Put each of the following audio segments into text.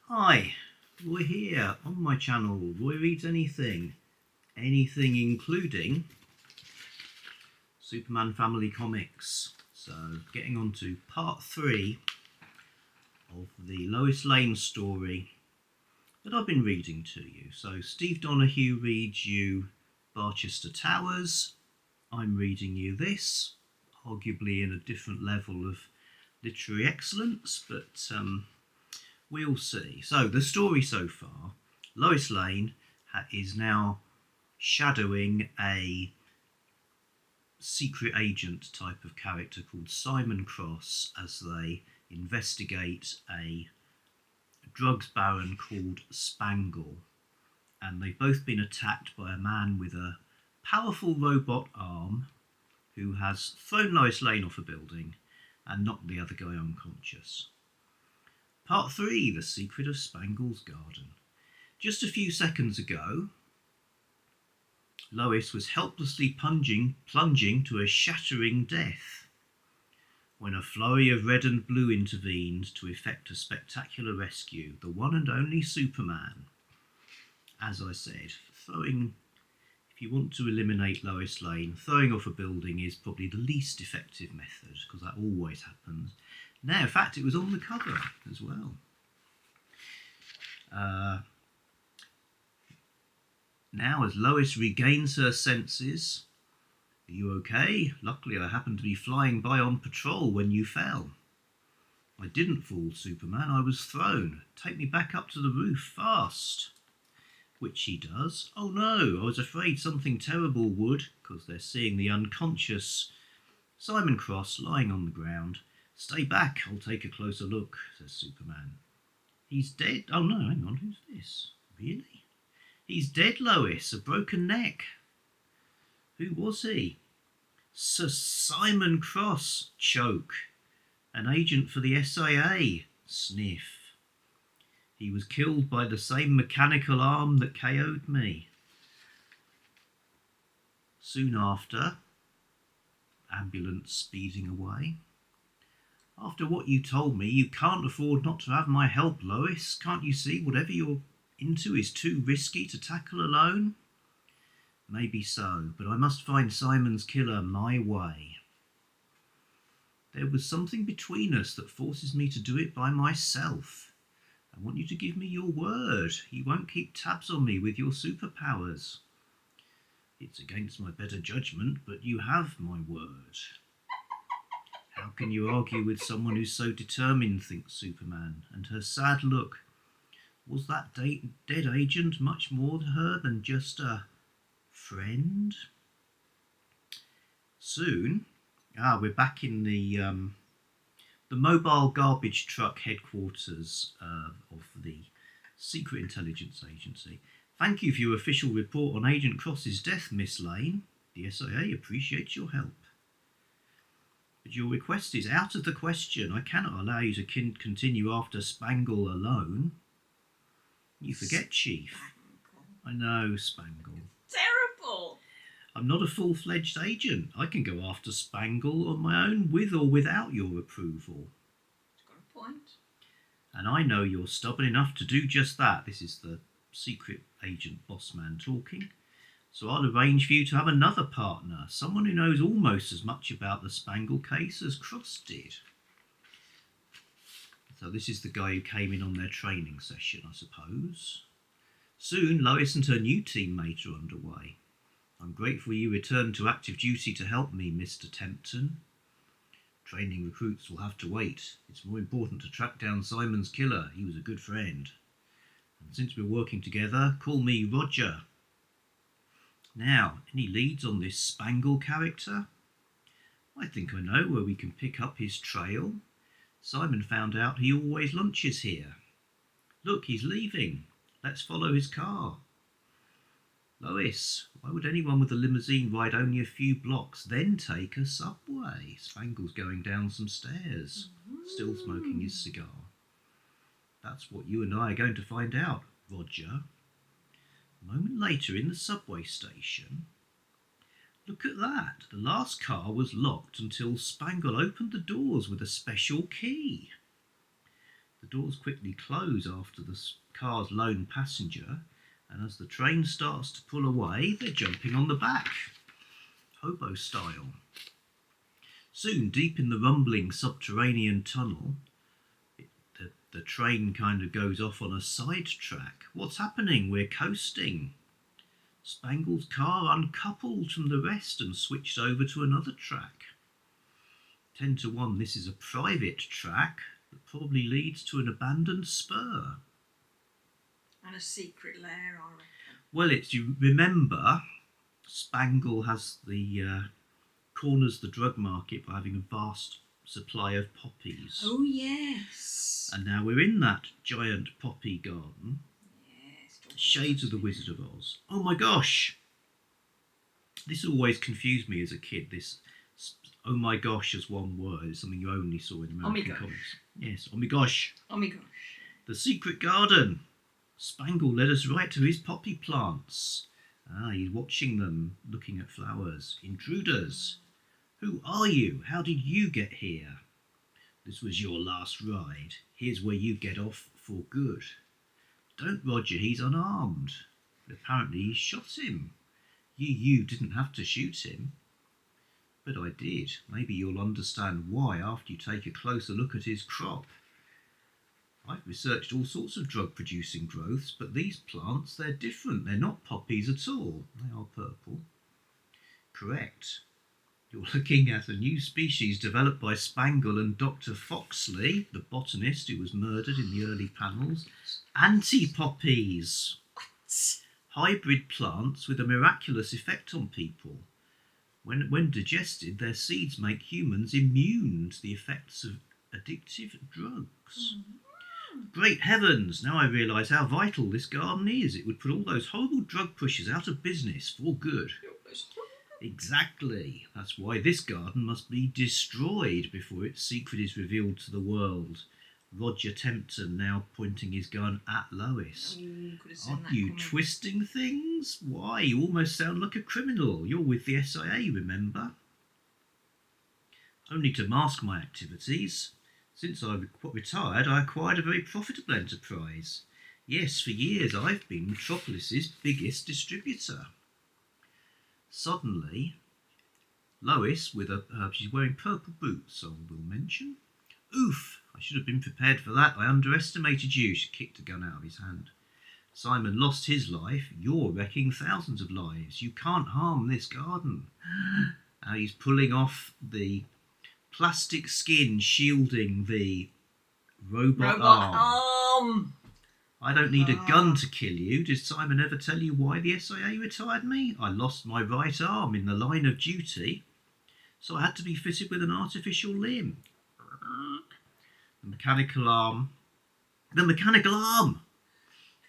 Hi, Roy here on my channel, Roy Reads Anything. Anything including Superman Family Comics. So getting on to part 3 of the Lois Lane story that I've been reading to you. So Steve Donahue reads you Barchester Towers. I'm reading you this, arguably in a different level of literary excellence, but we'll see. So the story so far, Lois Lane is now shadowing a secret agent type of character called Simon Cross as they investigate a drugs baron called Spangle. And they've both been attacked by a man with a powerful robot arm who has thrown Lois Lane off a building and knocked the other guy unconscious. Part 3, The Secret of Spangle's Garden. Just a few seconds ago, Lois was helplessly plunging to a shattering death when a flurry of red and blue intervened to effect a spectacular rescue. The one and only Superman. As I said, if you want to eliminate Lois Lane, throwing off a building is probably the least effective method, because that always happens. Now, in fact, it was on the cover as well. Now, as Lois regains her senses, "Are you okay? Luckily, I happened to be flying by on patrol when you fell." "I didn't fall, Superman. I was thrown. Take me back up to the roof, fast." Which he does. "Oh no, I was afraid something terrible would," because they're seeing the unconscious Simon Cross lying on the ground. "Stay back, I'll take a closer look," says Superman. "He's dead." "Oh no, hang on, who's this? Really? He's dead, Lois, a broken neck." "Who was he?" "Sir Simon Cross." Choke. "An agent for the SIA." Sniff. "He was killed by the same mechanical arm that KO'd me." Soon after, ambulance speeding away. "After what you told me, you can't afford not to have my help, Lois. Can't you see whatever you're into is too risky to tackle alone?" "Maybe so, but I must find Simon's killer my way. There was something between us that forces me to do it by myself. I want you to give me your word. You won't keep tabs on me with your superpowers." "It's against my better judgment, but you have my word." "How can you argue with someone who's so determined?" thinks Superman, and her sad look. Was that dead agent much more to her than just a friend? Soon, we're back in the mobile garbage truck headquarters of the Secret Intelligence Agency. "Thank you for your official report on Agent Cross's death, Miss Lane. The SIA appreciates your help. But your request is out of the question. I cannot allow you to continue after Spangle alone." "You forget, Chief." Spangle. "I know, Spangle. Terrible. I'm not a full-fledged agent. I can go after Spangle on my own, with or without your approval." You've got a point. "And I know you're stubborn enough to do just that." This is the secret agent boss man talking. "So I'll arrange for you to have another partner, someone who knows almost as much about the Spangle case as Cross did." So this is the guy who came in on their training session, I suppose. Soon, Lois and her new teammate are underway. "I'm grateful you returned to active duty to help me, Mr. Tempton. Training recruits will have to wait. It's more important to track down Simon's killer. He was a good friend. And since we're working together, call me Roger. Now, any leads on this Spangle character? I think I know where we can pick up his trail. Simon found out he always lunches here. Look, he's leaving. Let's follow his car. Lois, why would anyone with a limousine ride only a few blocks, then take a subway?" Spangle's going down some stairs, still smoking his cigar. "That's what you and I are going to find out, Roger." A moment later, in the subway station. Look at that. The last car was locked until Spangle opened the doors with a special key. The doors quickly close after the car's lone passenger, and as the train starts to pull away, they're jumping on the back, hobo style. Soon, deep in the rumbling subterranean tunnel, the train kind of goes off on a side track. What's happening? We're coasting. Spangle's car uncoupled from the rest and switched over to another track. 10 to 1, this is a private track that probably leads to an abandoned spur. And a secret lair, I reckon. Well, you remember, Spangle has corners the drug market by having a vast supply of poppies. Oh, yes. And now we're in that giant poppy garden. Yes. Shades of the Wizard of Oz. Oh my gosh! This always confused me as a kid, this oh my gosh as one word. It's something you only saw in American comics. Yes, oh my gosh. Oh my gosh. The secret garden. Spangle led us right to his poppy plants. He's watching them, looking at flowers. Intruders. Who are you? How did you get here? This was your last ride. Here's where you get off for good. Don't, Roger, he's unarmed. Apparently he shot him. You didn't have to shoot him. But I did. Maybe you'll understand why after you take a closer look at his crop. I've researched all sorts of drug-producing growths, but these plants, they're different. They're not poppies at all. They are purple. Correct. You're looking at a new species developed by Spangle and Dr. Foxley, the botanist who was murdered in the early panels. Anti-poppies. What? Hybrid plants with a miraculous effect on people. When digested, their seeds make humans immune to the effects of addictive drugs. Great heavens, now I realise how vital this garden is. It would put all those horrible drug pushers out of business for good. Exactly. That's why this garden must be destroyed before its secret is revealed to the world. Roger Tempton now pointing his gun at Lois. Aren't you twisting things? Why, you almost sound like a criminal. You're with the SIA, remember? Only to mask my activities. Since I retired, I acquired a very profitable enterprise. Yes, for years I've been Metropolis's biggest distributor. Suddenly, Lois, she's wearing purple boots, I will mention. Oof, I should have been prepared for that. I underestimated you. She kicked a gun out of his hand. Simon lost his life. You're wrecking thousands of lives. You can't harm this garden. He's pulling off the plastic skin shielding the robot arm. I don't need a gun to kill you. Did Simon ever tell you why the SIA retired me? I lost my right arm in the line of duty, so I had to be fitted with an artificial limb. The mechanical arm. The mechanical arm!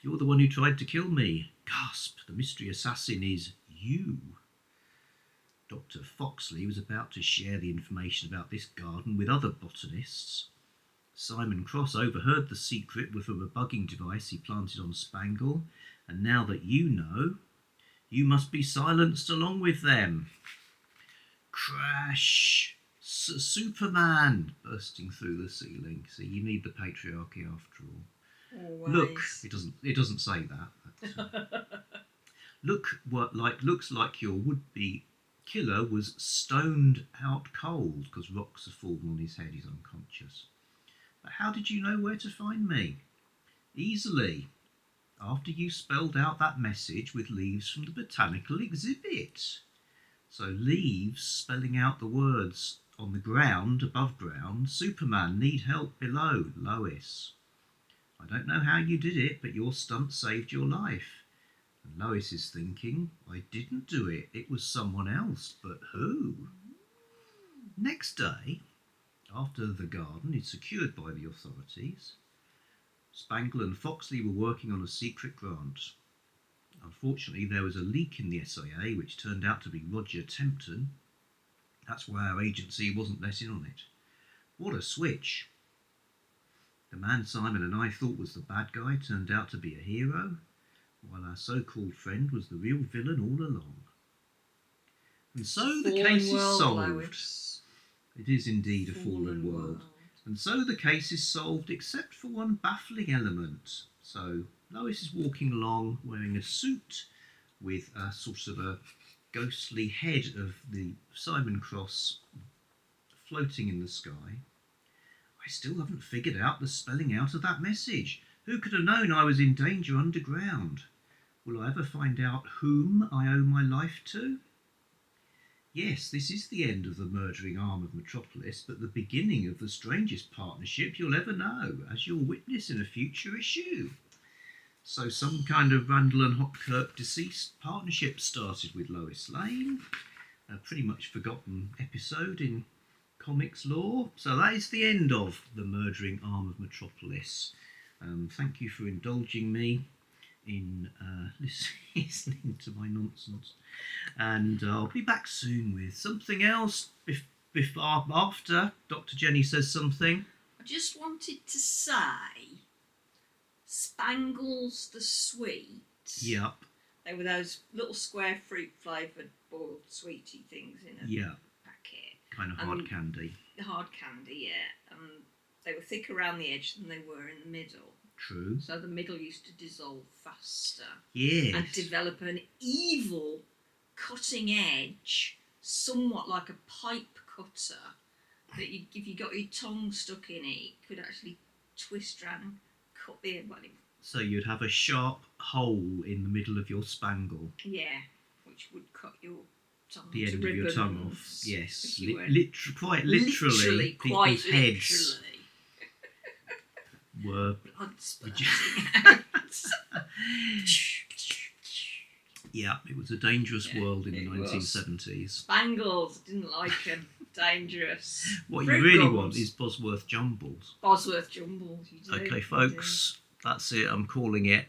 You're the one who tried to kill me. Gasp, the mystery assassin is you. Dr. Foxley was about to share the information about this garden with other botanists. Simon Cross overheard the secret with a rebugging device he planted on Spangle, and now that you know, you must be silenced along with them. Crash! Superman bursting through the ceiling. See, you need the patriarchy after all. Always. Look, it doesn't say that. Looks like your would-be killer was stoned out cold because rocks have fallen on his head. He's unconscious. But how did you know where to find me? Easily. After you spelled out that message with leaves from the botanical exhibit. So leaves spelling out the words on the ground, above ground. Superman, need help below. Lois. I don't know how you did it, but your stunt saved your life. And Lois is thinking, I didn't do it. It was someone else. But who? Next day, after the garden is secured by the authorities, Spangle and Foxley were working on a secret grant. Unfortunately, there was a leak in the SIA which turned out to be Roger Tempton. That's why our agency wasn't let in on it. What a switch. The man Simon and I thought was the bad guy turned out to be a hero, while our so-called friend was the real villain all along. And so the case is solved. Lois. It is indeed a fallen world. And so the case is solved, except for one baffling element. So Lois is walking along wearing a suit with a sort of a ghostly head of the Simon Cross floating in the sky. I still haven't figured out the spelling out of that message. Who could have known I was in danger underground? Will I ever find out whom I owe my life to? Yes, this is the end of the murdering arm of Metropolis, but the beginning of the strangest partnership you'll ever know, as you'll witness in a future issue. So some kind of Randall and Hopkirk deceased partnership started with Lois Lane, a pretty much forgotten episode in comics lore. So that is the end of the murdering arm of Metropolis. Thank you for indulging me in listening to my nonsense, and I'll be back soon with something else before after Dr. Jenny says something. I just wanted to say, Spangles the Sweet. Yep. They were those little square fruit flavoured boiled sweetie things in a packet. Kind of hard candy. Hard candy, yeah. They were thicker around the edge than they were in the middle. True. So the middle used to dissolve faster. Yes. And develop an evil cutting edge, somewhat like a pipe cutter, that if you got your tongue stuck in it, could actually twist round and cut the end. So you'd have a sharp hole in the middle of your spangle. Yeah, which would cut your tongue the end to of your tongue ribbons, off. Yes, quite literally, people's heads were. Yeah, it was a dangerous world in the 1970s. Spangles, didn't like them. Dangerous. What you really want is Bosworth Jumbles. Bosworth Jumbles, you do. Okay, folks, that's it. I'm calling it.